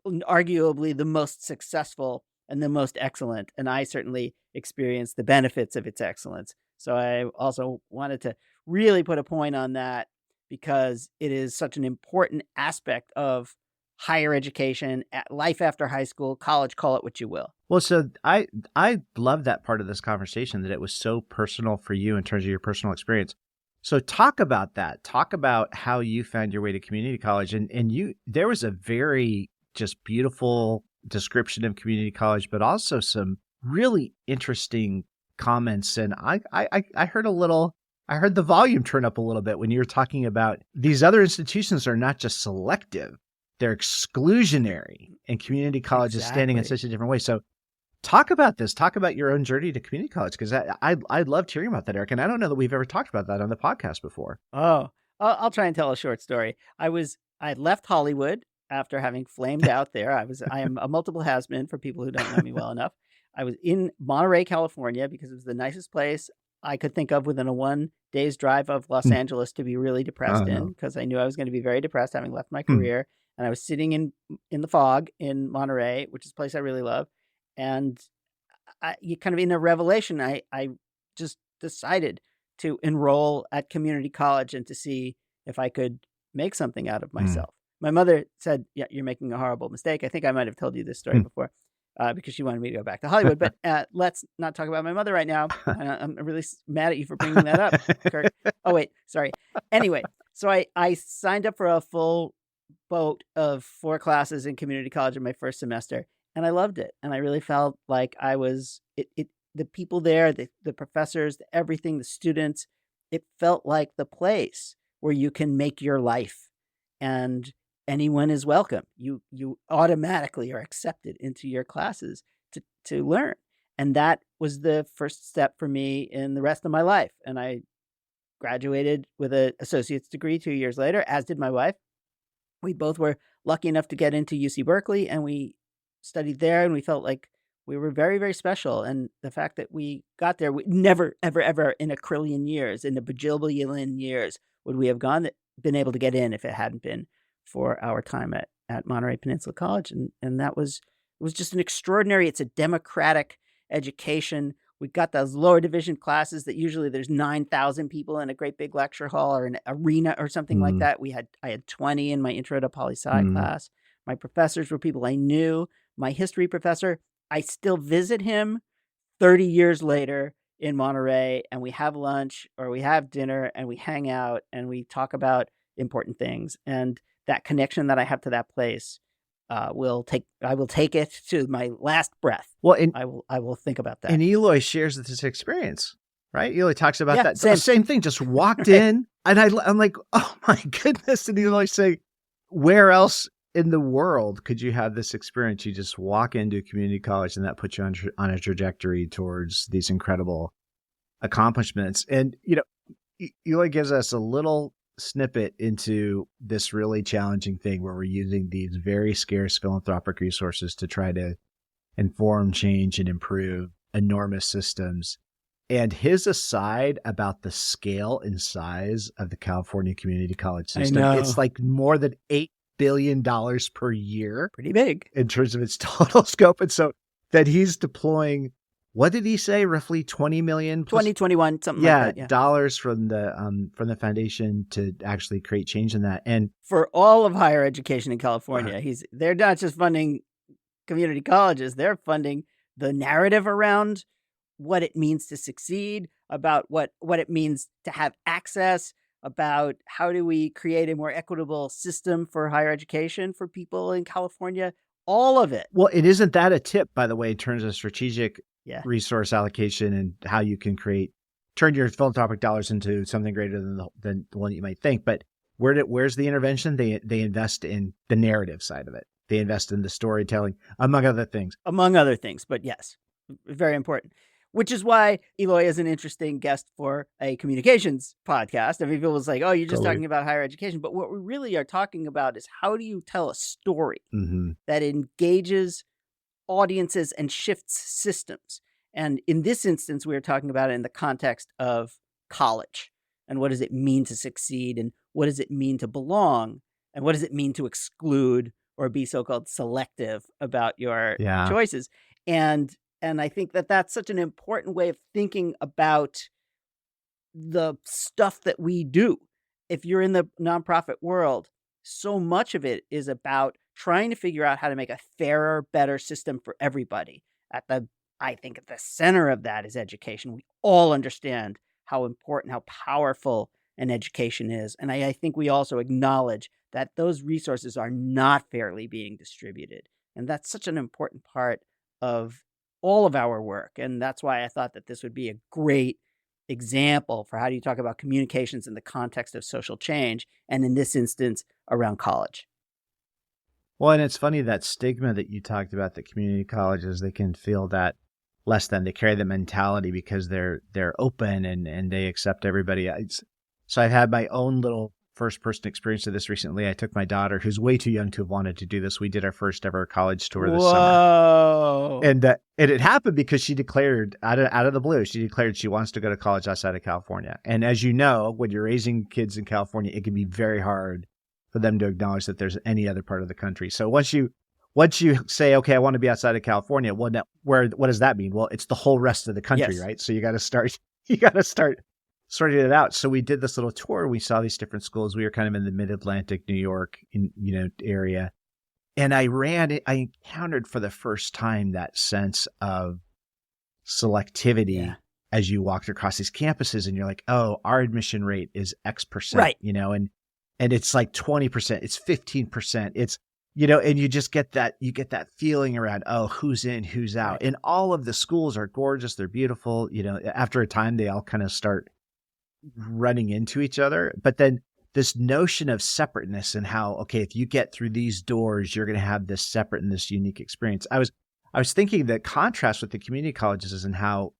arguably the most successful and the most excellent. And I certainly experienced the benefits of its excellence. So I also wanted to really put a point on that because it is such an important aspect of higher education, life after high school, college, call it what you will.
Well, so I love that part of this conversation, that it was so personal for you in terms of your personal experience. So talk about that. Talk about how you found your way to community college. And there was a very just beautiful description of community college, but also some really interesting comments. And I heard I heard the volume turn up a little bit when you were talking about these other institutions are not just selective, they're exclusionary, and community college is standing in such a different way. So talk about this. Talk about your own journey to community college, because I loved hearing about that, Eric. And I don't know that we've ever talked about that on the podcast before.
Oh, I'll try and tell a short story. I left Hollywood after having flamed out there. I am a multiple has-been for people who don't know me well enough. I was in Monterey, California, because it was the nicest place I could think of within a 1 day's drive of Los Angeles to be really depressed in, because I knew I was going to be very depressed having left my career. And I was sitting in the fog in Monterey, which is a place I really love. And you kind of in a revelation, I just decided to enroll at community college and to see if I could make something out of myself. My mother said, "Yeah, you're making a horrible mistake." I think I might have told you this story before because she wanted me to go back to Hollywood. But let's not talk about my mother right now. I'm really mad at you for bringing that up, Kirk. Oh, wait, sorry. Anyway, so I signed up for a full boat of 4 classes in community college in my first semester, and I loved it. And I really felt like I was the people there, the professors, everything, the students. It felt like the place where you can make your life, and anyone is welcome. You automatically are accepted into your classes to learn. And that was the first step for me in the rest of my life. And I graduated with an associate's degree 2 years later, as did my wife. We both were lucky enough to get into UC Berkeley, and we studied there, and we felt like we were very, very special. And the fact that we got there, we never, ever, ever in a trillion years, in a bajillion years, would we have been able to get in if it hadn't been for our time at Monterey Peninsula College. And it was just an extraordinary, it's a democratic education. We got those lower division classes that usually there's 9,000 people in a great big lecture hall or an arena or something like that. I had 20 in my intro to poli-sci class. My professors were people I knew. My history professor, I still visit him 30 years later in Monterey, and we have lunch or we have dinner and we hang out and we talk about important things. And that connection that I have to that place, I will take it to my last breath. Well, I will think about that.
And Eloy shares this experience, right? Eloy talks about that same thing. Just walked in, and I'm like, oh my goodness! And Eloy saying, where else in the world could you have this experience? You just walk into a community college, and that puts you on a trajectory towards these incredible accomplishments. And Eloy gives us a little snippet into this really challenging thing where we're using these very scarce philanthropic resources to try to inform, change, and improve enormous systems. And his aside about the scale and size of the California community college system, it's like more than $8 billion per year.
Pretty big.
In terms of its total scope. And so that he's deploying, what did he say? Roughly 20 million?
2021, something like that. Yeah,
dollars from the foundation to actually create change in that. And
for all of higher education in California, they're not just funding community colleges, they're funding the narrative around what it means to succeed, about what it means to have access, about how do we create a more equitable system for higher education for people in California, all of it.
Well, it isn't that a tip, by the way, in terms of strategic resource allocation and how you can turn your philanthropic dollars into something greater than the one you might think. But where's the intervention? They invest in the narrative side of it. They invest in the storytelling, among other things.
But yes, very important. Which is why Eloy is an interesting guest for a communications podcast. I mean, people was like, oh, you're just talking about higher education. But what we really are talking about is how do you tell a story that engages audiences and shifts systems. And in this instance, we are talking about it in the context of college.
and what does it mean to succeed, and what does it mean to belong, and what does it mean to exclude or be so-called selective about your choices. And I think that that's such an important way of thinking about the stuff that we do. If you're in the nonprofit world, so much of it is about trying to figure out how to make a fairer, better system for everybody. I think at the center of that is education. We all understand how important, how powerful an education is. And I think we also acknowledge that those resources are not fairly being distributed. And that's such an important part of all of our work. And that's why I thought that this would be a great example for how do you talk about communications in the context of social change, and in this instance, around college.
Well, and it's funny that stigma that you talked about, that community colleges, they can feel that less than, they carry the mentality because they're open and they accept everybody. So I've had my own little first person experience of this recently. I took my daughter, who's way too young to have wanted to do this. We did our first ever college tour this summer. And it happened because she declared out of the blue, she declared she wants to go to college outside of California. And as you know, when you're raising kids in California, it can be very hard for them to acknowledge that there's any other part of the country. So once you say, okay, I want to be outside of California, well, now, what does that mean? Well, it's the whole rest of the country, right? So you got to start sorting it out. So we did this little tour. We saw these different schools. We were kind of in the mid-Atlantic, New York, area. And I encountered for the first time that sense of selectivity as you walked across these campuses, and you're like, oh, our admission rate is X percent,
right.
And it's like 20%, it's 15%, it's, and you just get that feeling around, oh, who's in, who's out. Right. And all of the schools are gorgeous. They're beautiful. After a time, they all kind of start running into each other. But then this notion of separateness and how, okay, if you get through these doors, you're going to have this separate and this unique experience. I was thinking the contrast with the community colleges and how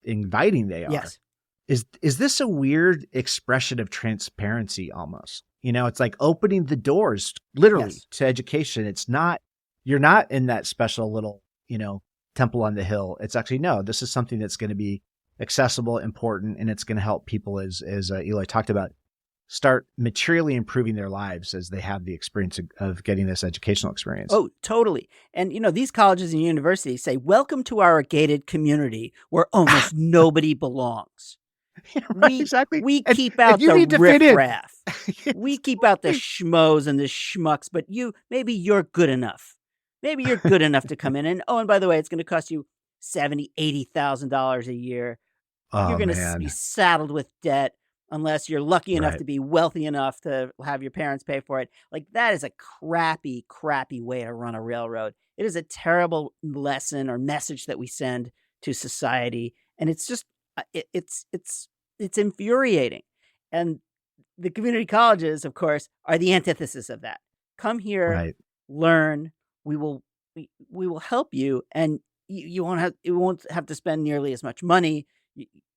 inviting they are.
Yes.
Is this a weird expression of transparency almost? It's like opening the doors literally to education. It's not, you're not in that special little, temple on the hill. It's actually, no, this is something that's going to be accessible, important, and it's going to help people, as Eloy talked about, start materially improving their lives as they have the experience of getting this educational experience.
Oh, totally. And, these colleges and universities say, welcome to our gated community where almost nobody belongs.
Yeah, right, exactly.
We keep out the riffraff. We keep out the schmoes and the schmucks, but maybe you're good enough. Maybe you're good enough to come in. And by the way, it's going to cost you $70,000, $80,000 a year. You're going to be saddled with debt unless you're lucky enough to be wealthy enough to have your parents pay for it. Like, that is a crappy, crappy way to run a railroad. It is a terrible lesson or message that we send to society. And it's just, it's infuriating. And the community colleges, of course, are the antithesis of that. Come here, learn. We will help you, and you won't have to spend nearly as much money.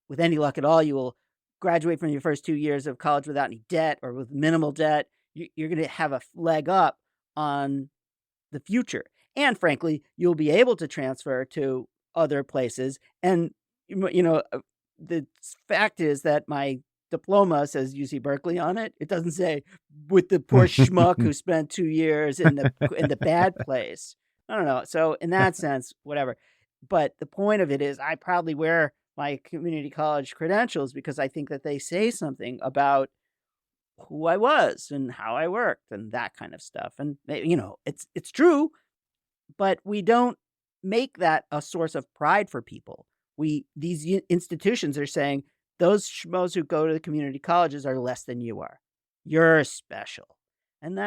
With any luck at all, you will graduate from your first 2 years of college without any debt or with minimal debt. You're going to have a leg up on the future, and frankly, you'll be able to transfer to other places. And the fact is that my diploma says UC Berkeley on it. It doesn't say with the poor schmuck who spent 2 years in the bad place. I don't know. So in that sense, whatever. But the point of it is, I proudly wear my community college credentials because I think that they say something about who I was and how I worked and that kind of stuff. And it's true, but we don't make that a source of pride for people. These institutions are saying those schmoes who go to the community colleges are less than you are. You're special. And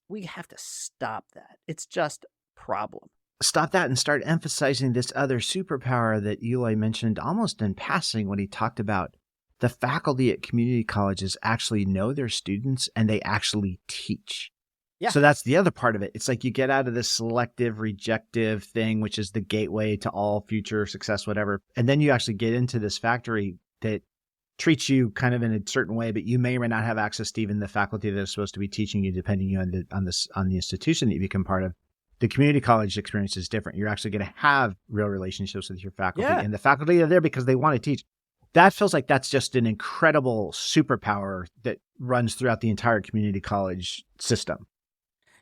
we have to stop that. It's just a problem.
Stop that and start emphasizing this other superpower that Eloy mentioned almost in passing when he talked about the faculty at community colleges actually know their students and they actually teach.
Yeah.
So that's the other part of it. It's like you get out of this selective, rejective thing, which is the gateway to all future success, whatever. And then you actually get into this factory that treats you kind of in a certain way, but you may or may not have access to even the faculty that are supposed to be teaching you, depending on the institution that you become part of. The community college experience is different. You're actually going to have real relationships with your faculty, and the faculty are there because they want to teach. that feels like that's just an incredible superpower that runs throughout the entire community college system.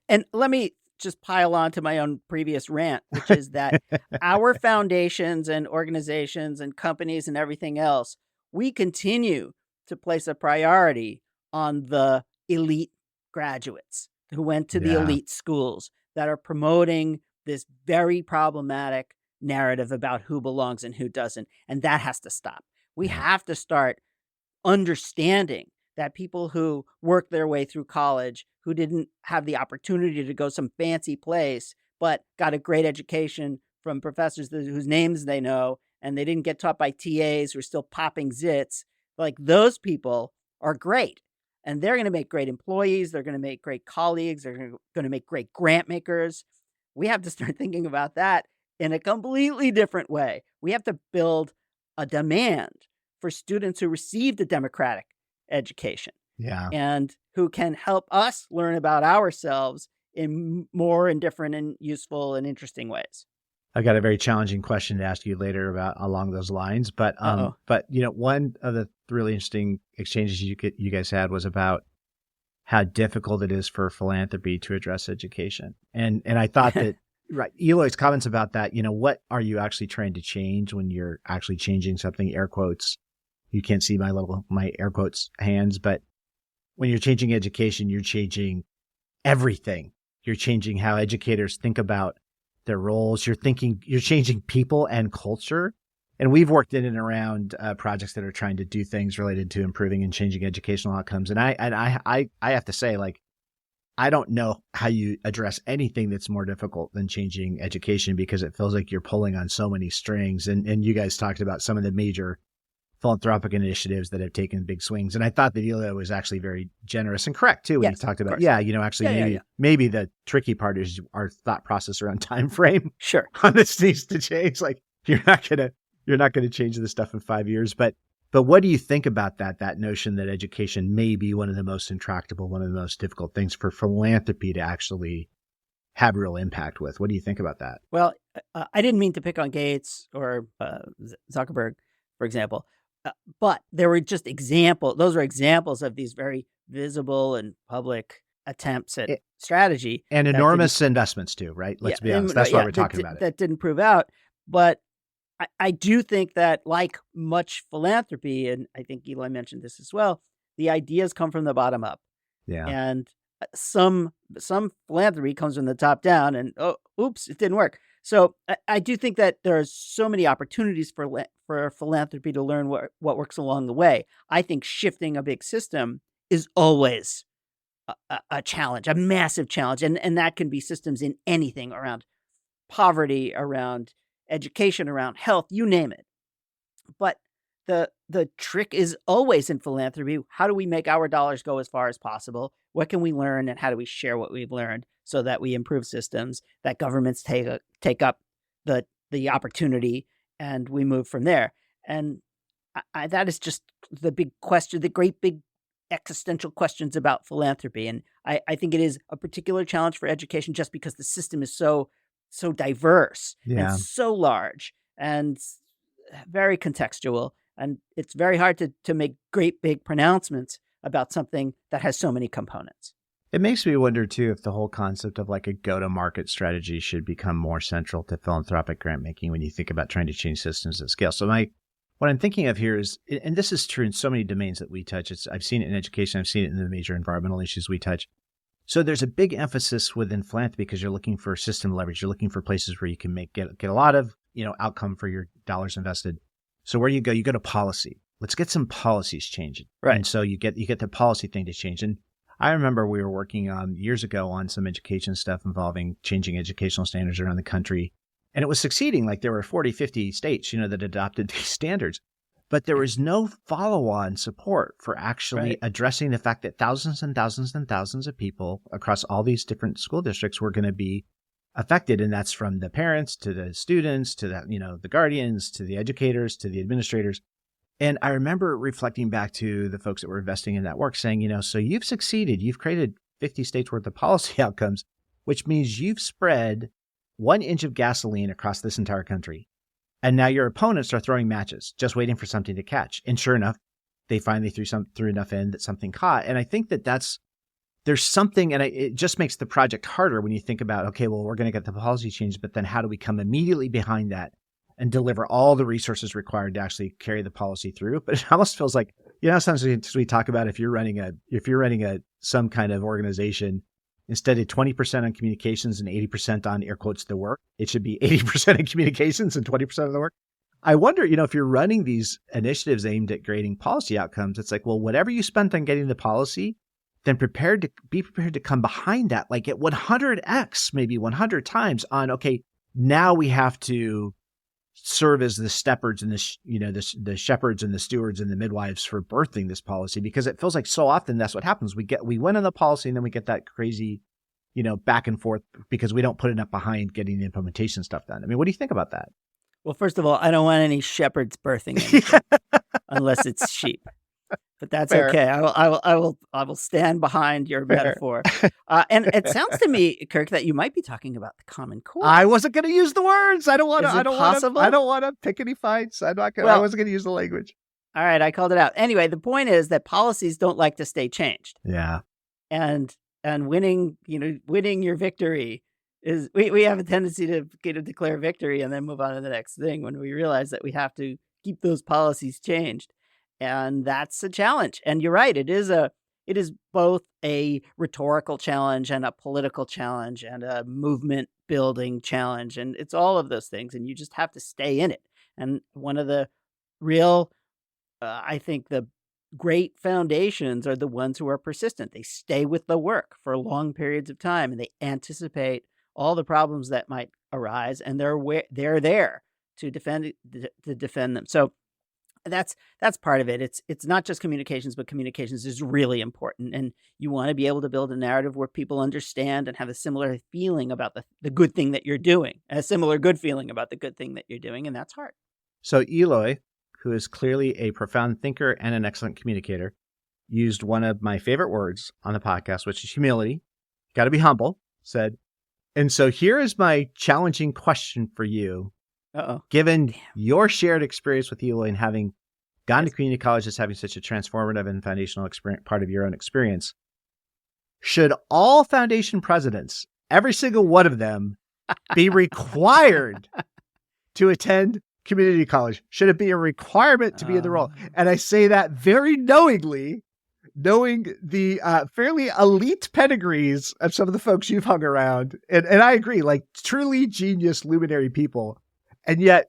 And let me just pile on to my own previous rant, which is that our foundations and organizations and companies and everything else, we continue to place a priority on the elite graduates who went to the elite schools that are promoting this very problematic narrative about who belongs and who doesn't. And that has to stop. We have to start understanding that people who worked their way through college, who didn't have the opportunity to go some fancy place, but got a great education from professors whose names they know, and they didn't get taught by TAs who are still popping zits, like those people are great. And they're going to make great employees. They're going to make great colleagues. They're going to make great grant makers. We have to start thinking about that in a completely different way. We have to build a demand for students who received a democratic education and who can help us learn about ourselves in more and different and useful and interesting ways.
I've got a very challenging question to ask you later about along those lines, but one of the really interesting exchanges you guys had was about how difficult it is for philanthropy to address education, and I thought that Eloy's comments about that. What are you actually trying to change when you're actually changing something? Air quotes. You can't see my air quotes hands, but when you're changing education, you're changing everything. You're changing how educators think about their roles. You're changing people and culture. And we've worked in and around projects that are trying to do things related to improving and changing educational outcomes. And I have to say, I don't know how you address anything that's more difficult than changing education, because it feels like you're pulling on so many strings. And you guys talked about some of the major philanthropic initiatives that have taken big swings. And I thought that Eloy was actually very generous and correct too when he talked about, maybe the tricky part is our thought process around time frame.
Sure.
On this needs to change. Like you're not going to change this stuff in 5 years. But what do you think about that notion that education may be one of the most intractable, one of the most difficult things for philanthropy to actually have real impact with? What do you think about that?
Well, I didn't mean to pick on Gates or Zuckerberg, for example. But there were just examples. Those were examples of these very visible and public attempts at strategy.
And enormous investments too, right? Let's be honest. That's why we're talking about it.
That didn't prove out. But I do think that, like much philanthropy, and I think Eloy mentioned this as well, the ideas come from the bottom up.
Yeah.
And some philanthropy comes from the top down, and oops, it didn't work. So I do think that there are so many opportunities for philanthropy to learn what works along the way. I think shifting a big system is always a challenge, a massive challenge. And that can be systems in anything around poverty, around education, around health, you name it. But the trick is always in philanthropy. How do we make our dollars go as far as possible? What can we learn, and how do we share what we've learned so that we improve systems, that governments take up the opportunity, and we move from there? And that is just the big question, the great big existential questions about philanthropy. And I think it is a particular challenge for education just because the system is so diverse and so large and very contextual. And it's very hard to make great big pronouncements about something that has so many components.
It makes me wonder too if the whole concept of like a go-to-market strategy should become more central to philanthropic grant making when you think about trying to change systems at scale. So what I'm thinking of here is, and this is true in so many domains that we touch. I've seen it in education. I've seen it in the major environmental issues we touch. So there's a big emphasis within philanthropy because you're looking for system leverage. You're looking for places where you can get a lot of outcome for your dollars invested. So where you go to policy. Let's get some policies changing.
Right.
And so you get the policy thing to change. And I remember we were working years ago on some education stuff involving changing educational standards around the country. And it was succeeding. Like there were 40, 50 states, that adopted these standards. But there was no follow-on support for actually addressing the fact that thousands and thousands and thousands of people across all these different school districts were going to be affected. And that's from the parents to the students to the guardians to the educators to the administrators. And I remember reflecting back to the folks that were investing in that work saying, so you've succeeded. You've created 50 states worth of policy outcomes, which means you've spread 1 inch of gasoline across this entire country. And now your opponents are throwing matches, just waiting for something to catch. And sure enough, they finally threw enough in that something caught. And I think there's something, and it just makes the project harder when you think about, okay, well, we're going to get the policy changed, but then how do we come immediately behind that and deliver all the resources required to actually carry the policy through? But it almost feels like, sometimes we talk about if you're running some kind of organization, instead of 20% on communications and 80% on air quotes the work, it should be 80% in communications and 20% of the work. I wonder, if you're running these initiatives aimed at grading policy outcomes, it's like, well, whatever you spent on getting the policy, then be prepared to come behind that, like at 100x, maybe 100 times on, okay, now we have to serve as the shepherds and the shepherds and the stewards and the midwives for birthing this policy, because it feels like so often that's what happens. We win on the policy and then we get that crazy, back and forth because we don't put enough behind getting the implementation stuff done. I mean, what do you think about that?
Well, first of all, I don't want any shepherds birthing anything unless it's sheep. But that's
Fair.
okay. I will stand behind your metaphor. And it sounds to me, Kirk, that you might be talking about the Common Core.
I wasn't going to use the words. I don't want to.
Is it possible?
I don't want to pick any fights. I wasn't going to use the language.
All right, I called it out. Anyway, the point is that policies don't like to stay changed.
Yeah.
And winning your victory is we have a tendency to declare victory and then move on to the next thing when we realize that we have to keep those policies changed. And that's a challenge. And you're right. It is both a rhetorical challenge and a political challenge and a movement building challenge. And it's all of those things. And you just have to stay in it. And one of the real, I think the great foundations are the ones who are persistent. They stay with the work for long periods of time and they anticipate all the problems that might arise. And they're there to defend them. So that's part of it. It's not just communications, but communications is really important. And you want to be able to build a narrative where people understand and have a similar feeling about the good thing that you're doing, a similar good feeling about the good thing that you're doing. And that's hard.
So Eloy, who is clearly a profound thinker and an excellent communicator, used one of my favorite words on the podcast, which is humility. Got to be humble, said. And so here is my challenging question for you. Given your shared experience with Eloy and having gone to community colleges, having such a transformative and foundational experience, part of your own experience, should all foundation presidents, every single one of them, be required to attend community college? Should it be a requirement to be in the role? And I say that very knowingly, knowing the fairly elite pedigrees of some of the folks you've hung around. And I agree, like truly genius, luminary people. And yet,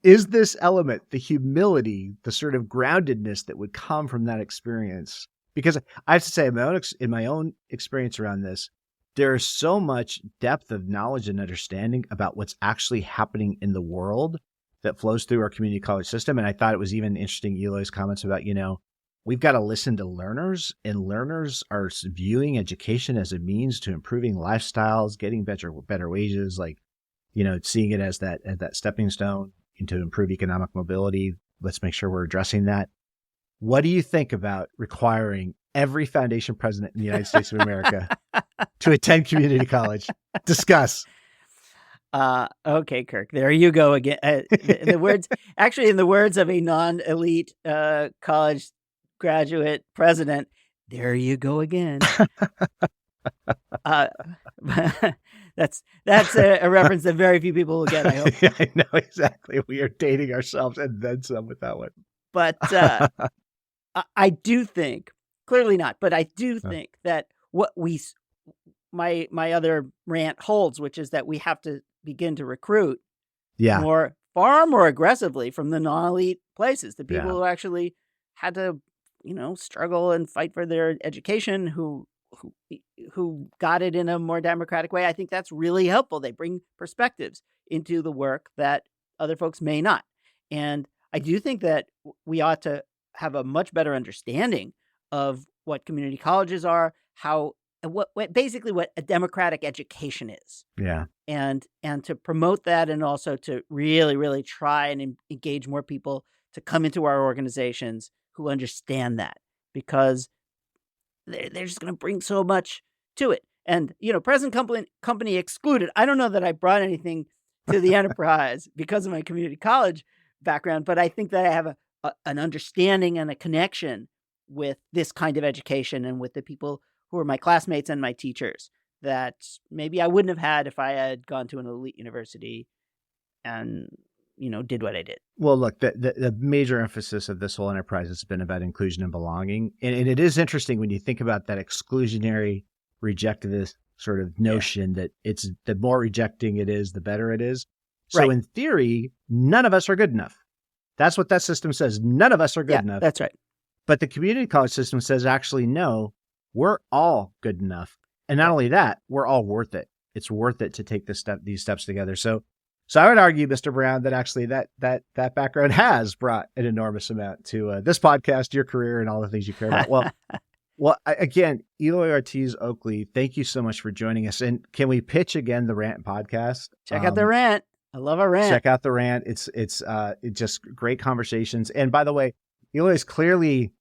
is this element, the humility, the sort of groundedness that would come from that experience? Because I have to say, in my own experience around this, there is so much depth of knowledge and understanding about what's actually happening in the world that flows through our community college system. And I thought it was even interesting, Eloy's comments about, we've got to listen to learners, and learners are viewing education as a means to improving lifestyles, getting better wages, like, seeing it as that stepping stone into improve economic mobility. Let's make sure we're addressing that. What do you think about requiring every foundation president in the United States of America to attend community college? Discuss.
Okay, Kirk, there you go again. In the words of a non-elite college graduate president, there you go again. That's a reference that very few people will get, I hope.
Yeah, I know, exactly. We are dating ourselves and then some with that one.
But I do think, clearly not, but I do think that what my other rant holds, which is that we have to begin to recruit far more aggressively from the non-elite places, the people who actually had to, struggle and fight for their education, who got it in a more democratic way. I think that's really helpful. They bring perspectives into the work that other folks may not. And I do think that we ought to have a much better understanding of what community colleges are, what a democratic education is.
Yeah.
And to promote that, and also to really, really try and engage more people to come into our organizations who understand that, because they're just going to bring so much to it. And, present company excluded. I don't know that I brought anything to the enterprise because of my community college background. But I think that I have an understanding and a connection with this kind of education and with the people who are my classmates and my teachers that maybe I wouldn't have had if I had gone to an elite university and, did what I did.
Well, look, the major emphasis of this whole enterprise has been about inclusion and belonging. And it is interesting when you think about that exclusionary, rejectivist sort of notion that it's the more rejecting it is, the better it is. So in theory, none of us are good enough. That's what that system says. None of us are good enough.
That's right.
But the community college system says, actually, no, we're all good enough. And not only that, we're all worth it. It's worth it to take these steps together. So I would argue, Mr. Brown, that actually that background has brought an enormous amount to this podcast, your career, and all the things you care about. Well, again, Eloy Ortiz Oakley, thank you so much for joining us. And can we pitch again the Rant podcast?
Check out the Rant. I love our Rant.
Check out the Rant. It's just great conversations. And by the way, Eloy is clearly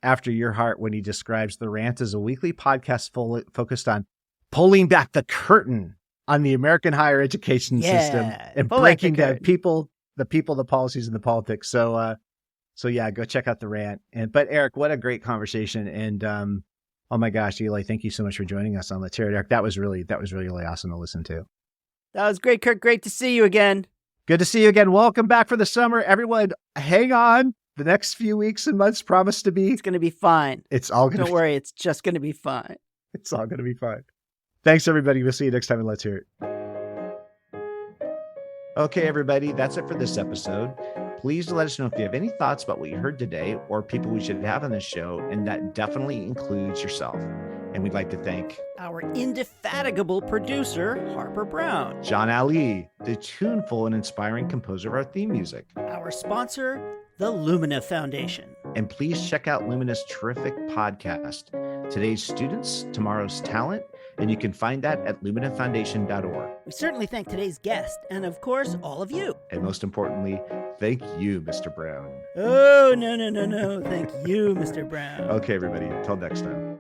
after your heart when he describes the Rant as a weekly podcast focused on pulling back the curtain on the American higher education system and breaking down the people, the policies, and the politics. So yeah, go check out the Rant. But Eric, what a great conversation. And oh my gosh, Eloy, thank you so much for joining us on Let's Hear It, Eric. That was really awesome to listen to.
That was great, Kirk. Great to see you again.
Good to see you again. Welcome back for the summer. Everyone, hang on. The next few weeks and months promise to be...
It's going to be fine.
It's all going to
Don't worry. It's just going to be fine.
It's all going to be fine. Thanks, everybody. We'll see you next time and Let's Hear It. Okay, everybody. That's it for this episode. Please let us know if you have any thoughts about what you heard today or people we should have on this show, and that definitely includes yourself. And we'd like to thank
our indefatigable producer, Harper Brown,
John Ali, the tuneful and inspiring composer of our theme music,
our sponsor, the Lumina Foundation.
And please check out Lumina's terrific podcast, Today's Students, Tomorrow's Talent, and you can find that at luminafoundation.org.
We certainly thank today's guest and, of course, all of you.
And most importantly, thank you, Mr. Brown.
Oh, no. Thank you, Mr. Brown.
Okay, everybody. Until next time.